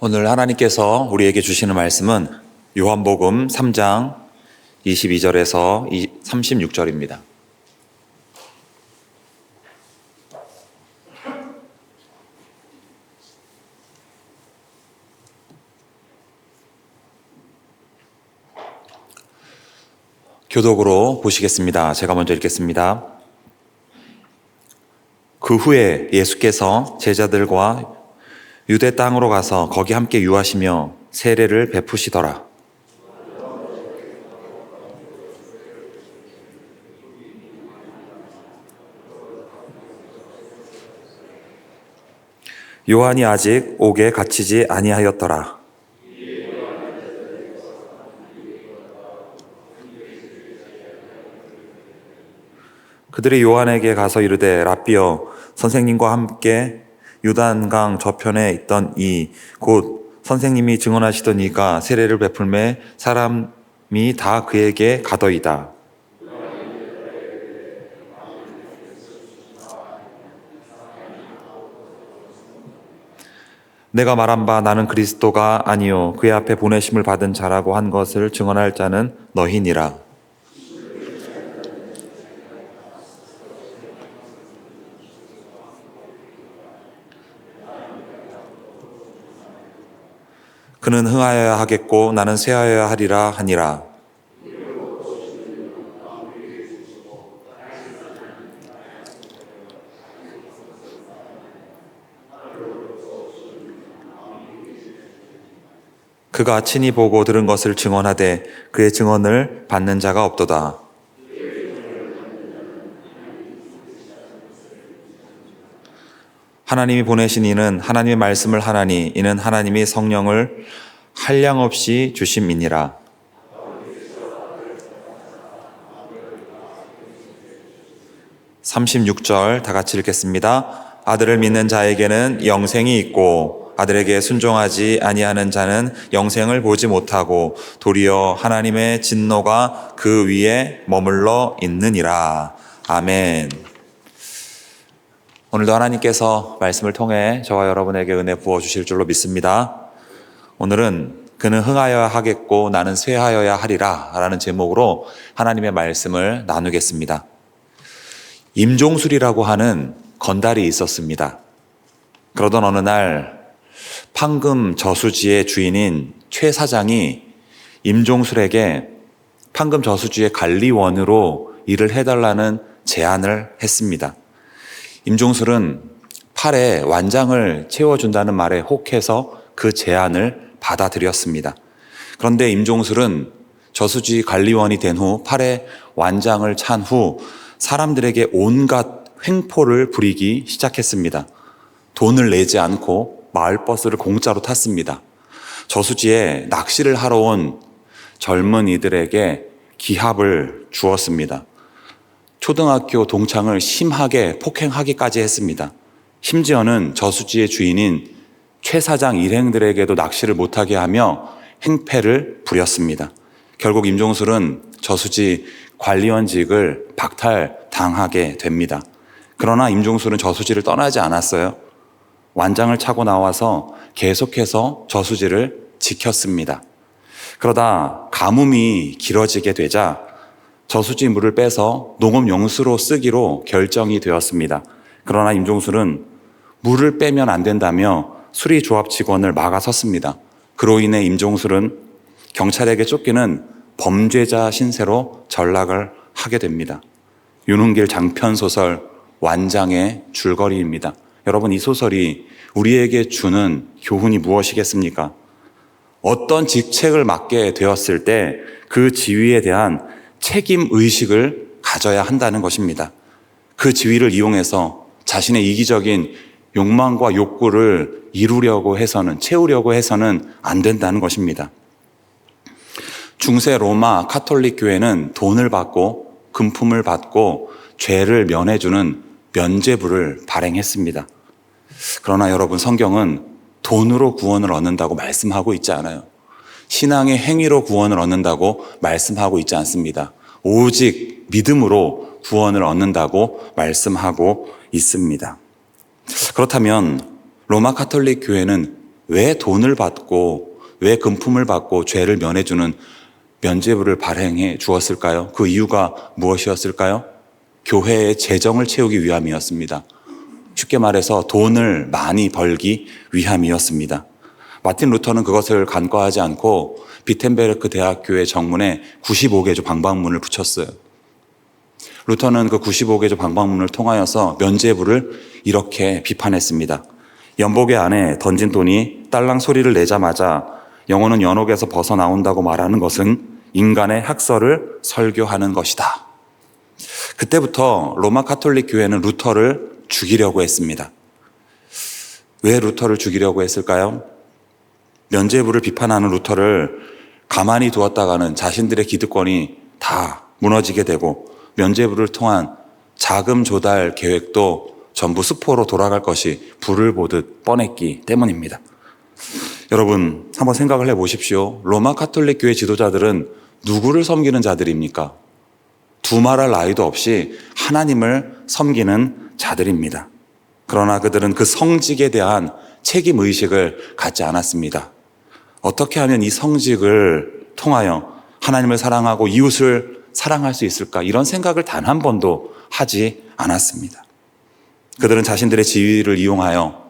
오늘 하나님께서 우리에게 주시는 말씀은 요한복음 3장 22절에서 36절입니다. 교독으로 보시겠습니다. 제가 먼저 읽겠습니다. 그 후에 예수께서 제자들과 유대 땅으로 가서 거기 함께 유하시며 세례를 베푸시더라. 요한이 아직 옥에 갇히지 아니하였더라. 그들이 요한에게 가서 이르되 랍비여, 선생님과 함께 요단강 저편에 있던 곧 선생님이 증언하시던 이가 세례를 베풀매 사람이 다 그에게 가더이다. 내가 말한 바 나는 그리스도가 아니요 그의 앞에 보내심을 받은 자라고 한 것을 증언할 자는 너희니라. 그는 흥하여야 하겠고 나는 쇠하여야 하리라 하니라. 그가 친히 보고 들은 것을 증언하되 그의 증언을 받는 자가 없도다. 하나님이 보내신 이는 하나님의 말씀을 하나니 이는 하나님이 성령을 한량없이 주심이니라. (36절) 다 같이 읽겠습니다. 아들을 믿는 자에게는 영생이 있고 아들에게 순종하지 아니하는 자는 영생을 보지 못하고 도리어 하나님의 진노가 그 위에 머물러 있느니라. 아멘. 오늘도 하나님께서 말씀을 통해 저와 여러분에게 은혜 부어주실 줄로 믿습니다. 오늘은 그는 흥하여야 하겠고 나는 쇠하여야 하리라 라는 제목으로 하나님의 말씀을 나누겠습니다. 임종술이라고 하는 건달이 있었습니다. 그러던 어느 날 판금 저수지의 주인인 최 사장이 임종술에게 판금 저수지의 관리원으로 일을 해달라는 제안을 했습니다. 임종술은 팔에 완장을 채워준다는 말에 혹해서 그 제안을 받아들였습니다. 그런데 임종술은 저수지 관리원이 된 후 팔에 완장을 찬 후 사람들에게 온갖 횡포를 부리기 시작했습니다. 돈을 내지 않고 마을버스를 공짜로 탔습니다. 저수지에 낚시를 하러 온 젊은이들에게 기합을 주었습니다. 초등학교 동창을 심하게 폭행하기까지 했습니다. 심지어는 저수지의 주인인 최 사장 일행들에게도 낚시를 못하게 하며 행패를 부렸습니다. 결국 임종술은 저수지 관리원직을 박탈당하게 됩니다. 그러나 임종술은 저수지를 떠나지 않았어요. 완장을 차고 나와서 계속해서 저수지를 지켰습니다. 그러다 가뭄이 길어지게 되자 저수지 물을 빼서 농업용수로 쓰기로 결정이 되었습니다. 그러나 임종술은 물을 빼면 안 된다며 수리조합 직원을 막아섰습니다. 그로 인해 임종술은 경찰에게 쫓기는 범죄자 신세로 전락을 하게 됩니다. 윤흥길 장편 소설 완장의 줄거리입니다. 여러분, 이 소설이 우리에게 주는 교훈이 무엇이겠습니까? 어떤 직책을 맡게 되었을 때 그 지위에 대한 책임 의식을 가져야 한다는 것입니다. 그 지위를 이용해서 자신의 이기적인 욕망과 욕구를 채우려고 해서는 안 된다는 것입니다. 중세 로마 카톨릭 교회는 돈을 받고 금품을 받고 죄를 면해주는 면죄부를 발행했습니다. 그러나 여러분, 성경은 돈으로 구원을 얻는다고 말씀하고 있지 않아요. 신앙의 행위로 구원을 얻는다고 말씀하고 있지 않습니다. 오직 믿음으로 구원을 얻는다고 말씀하고 있습니다. 그렇다면 로마 카톨릭 교회는 왜 돈을 받고 왜 금품을 받고 죄를 면해주는 면죄부를 발행해 주었을까요? 그 이유가 무엇이었을까요? 교회의 재정을 채우기 위함이었습니다. 쉽게 말해서 돈을 많이 벌기 위함이었습니다. 마틴 루터는 그것을 간과하지 않고 비텐베르크 대학교의 정문에 95개조 방방문을 붙였어요. 루터는 그 95개조 방방문을 통하여서 면죄부를 이렇게 비판했습니다. 연복의 안에 던진 돈이 딸랑 소리를 내자마자 영혼은 연옥에서 벗어나온다고 말하는 것은 인간의 학설을 설교하는 것이다. 그때부터 로마 가톨릭 교회는 루터를 죽이려고 했습니다. 왜 루터를 죽이려고 했을까요? 면죄부를 비판하는 루터를 가만히 두었다가는 자신들의 기득권이 다 무너지게 되고 면죄부를 통한 자금 조달 계획도 전부 수포로 돌아갈 것이 불을 보듯 뻔했기 때문입니다. 여러분, 한번 생각을 해보십시오. 로마 가톨릭 교회 지도자들은 누구를 섬기는 자들입니까? 두말할 나위도 없이 하나님을 섬기는 자들입니다. 그러나 그들은 그 성직에 대한 책임의식을 갖지 않았습니다. 어떻게 하면 이 성직을 통하여 하나님을 사랑하고 이웃을 사랑할 수 있을까? 이런 생각을 단 한 번도 하지 않았습니다. 그들은 자신들의 지위를 이용하여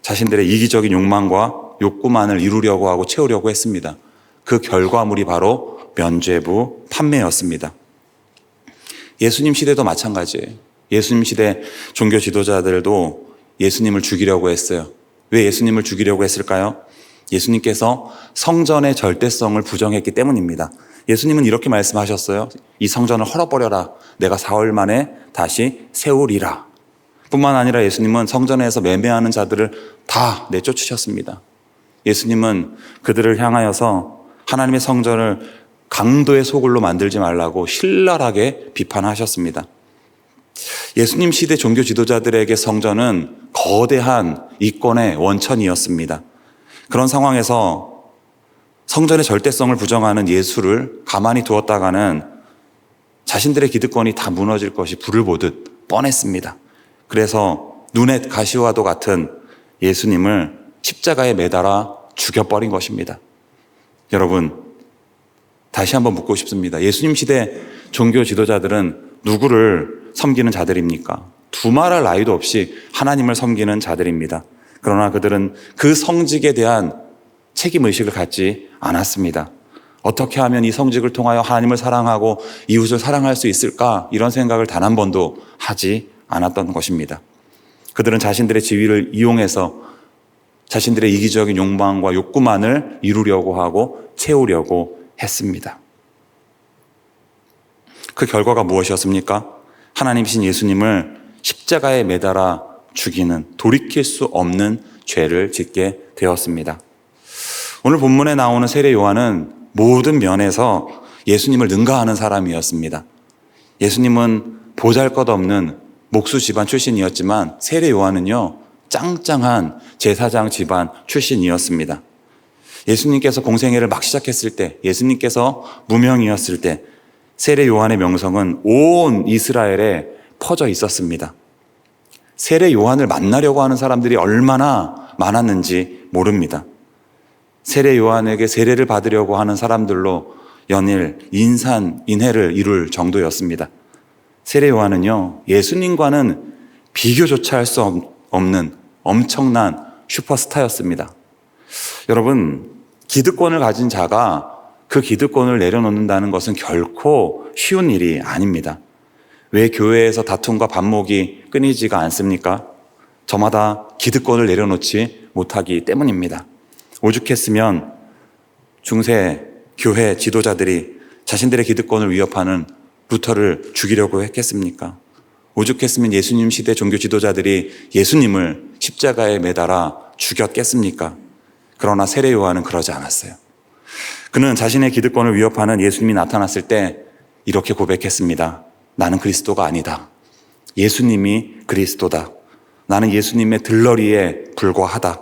자신들의 이기적인 욕망과 욕구만을 이루려고 하고 채우려고 했습니다. 그 결과물이 바로 면죄부 판매였습니다. 예수님 시대도 마찬가지예요. 예수님 시대 종교 지도자들도 예수님을 죽이려고 했어요. 왜 예수님을 죽이려고 했을까요? 예수님께서 성전의 절대성을 부정했기 때문입니다. 예수님은 이렇게 말씀하셨어요. 이 성전을 헐어버려라. 내가 4월 만에 다시 세우리라. 뿐만 아니라 예수님은 성전에서 매매하는 자들을 다 내쫓으셨습니다. 예수님은 그들을 향하여서 하나님의 성전을 강도의 소굴로 만들지 말라고 신랄하게 비판하셨습니다. 예수님 시대 종교 지도자들에게 성전은 거대한 이권의 원천이었습니다. 그런 상황에서 성전의 절대성을 부정하는 예수를 가만히 두었다가는 자신들의 기득권이 다 무너질 것이 불을 보듯 뻔했습니다. 그래서 눈엣 가시와도 같은 예수님을 십자가에 매달아 죽여버린 것입니다. 여러분, 다시 한번 묻고 싶습니다. 예수님 시대 종교 지도자들은 누구를 섬기는 자들입니까? 두말할 나위도 없이 하나님을 섬기는 자들입니다. 그러나 그들은 그 성직에 대한 책임의식을 갖지 않았습니다. 어떻게 하면 이 성직을 통하여 하나님을 사랑하고 이웃을 사랑할 수 있을까? 이런 생각을 단 한 번도 하지 않았던 것입니다. 그들은 자신들의 지위를 이용해서 자신들의 이기적인 욕망과 욕구만을 이루려고 하고 채우려고 했습니다. 그 결과가 무엇이었습니까? 하나님이신 예수님을 십자가에 매달아 죽이는 돌이킬 수 없는 죄를 짓게 되었습니다. 오늘 본문에 나오는 세례 요한은 모든 면에서 예수님을 능가하는 사람이었습니다. 예수님은 보잘것없는 목수 집안 출신이었지만 세례 요한은요, 짱짱한 제사장 집안 출신이었습니다. 예수님께서 공생애를 막 시작했을 때, 예수님께서 무명이었을 때 세례 요한의 명성은 온 이스라엘에 퍼져 있었습니다. 세례 요한을 만나려고 하는 사람들이 얼마나 많았는지 모릅니다. 세례 요한에게 세례를 받으려고 하는 사람들로 연일 인산인해를 이룰 정도였습니다. 세례 요한은요, 예수님과는 비교조차 할 수 없는 엄청난 슈퍼스타였습니다. 여러분, 기득권을 가진 자가 그 기득권을 내려놓는다는 것은 결코 쉬운 일이 아닙니다. 왜 교회에서 다툼과 반목이 끊이지가 않습니까? 저마다 기득권을 내려놓지 못하기 때문입니다. 오죽했으면 중세 교회 지도자들이 자신들의 기득권을 위협하는 루터를 죽이려고 했겠습니까? 오죽했으면 예수님 시대 종교 지도자들이 예수님을 십자가에 매달아 죽였겠습니까? 그러나 세례 요한은 그러지 않았어요. 그는 자신의 기득권을 위협하는 예수님이 나타났을 때 이렇게 고백했습니다. 나는 그리스도가 아니다. 예수님이 그리스도다. 나는 예수님의 들러리에 불과하다.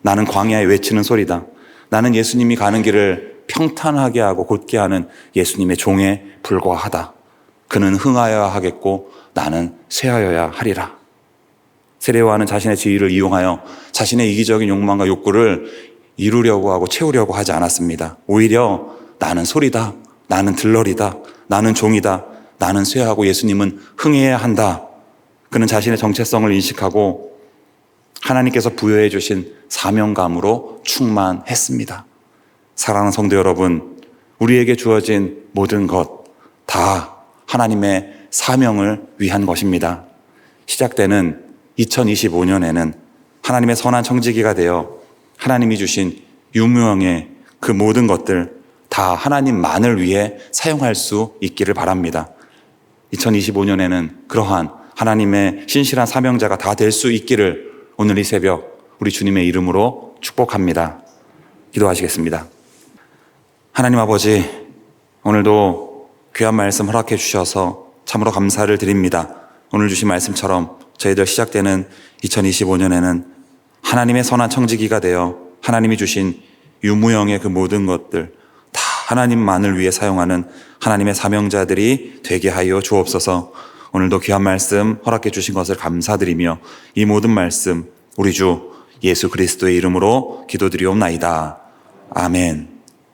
나는 광야에 외치는 소리다. 나는 예수님이 가는 길을 평탄하게 하고 곧게 하는 예수님의 종에 불과하다. 그는 흥하여야 하겠고 나는 쇠하여야 하리라. 세례요한은 자신의 지위를 이용하여 자신의 이기적인 욕망과 욕구를 이루려고 하고 채우려고 하지 않았습니다. 오히려 나는 소리다, 나는 들러리다, 나는 종이다, 나는 쇠하고 예수님은 흥해야 한다. 그는 자신의 정체성을 인식하고 하나님께서 부여해 주신 사명감으로 충만했습니다. 사랑하는 성도 여러분, 우리에게 주어진 모든 것 다 하나님의 사명을 위한 것입니다. 시작되는 2025년에는 하나님의 선한 청지기가 되어 하나님이 주신 유무형의 그 모든 것들 다 하나님만을 위해 사용할 수 있기를 바랍니다. 2025년에는 그러한 하나님의 신실한 사명자가 다 될 수 있기를 오늘 이 새벽 우리 주님의 이름으로 축복합니다. 기도하시겠습니다. 하나님 아버지, 오늘도 귀한 말씀 허락해 주셔서 참으로 감사를 드립니다. 오늘 주신 말씀처럼 저희들 시작되는 2025년에는 하나님의 선한 청지기가 되어 하나님이 주신 유무형의 그 모든 것들 다 하나님만을 위해 사용하는 하나님의 사명자들이 되게 하여 주옵소서. 오늘도 귀한 말씀 허락해 주신 것을 감사드리며 이 모든 말씀 우리 주 예수 그리스도의 이름으로 기도드리옵나이다. 아멘.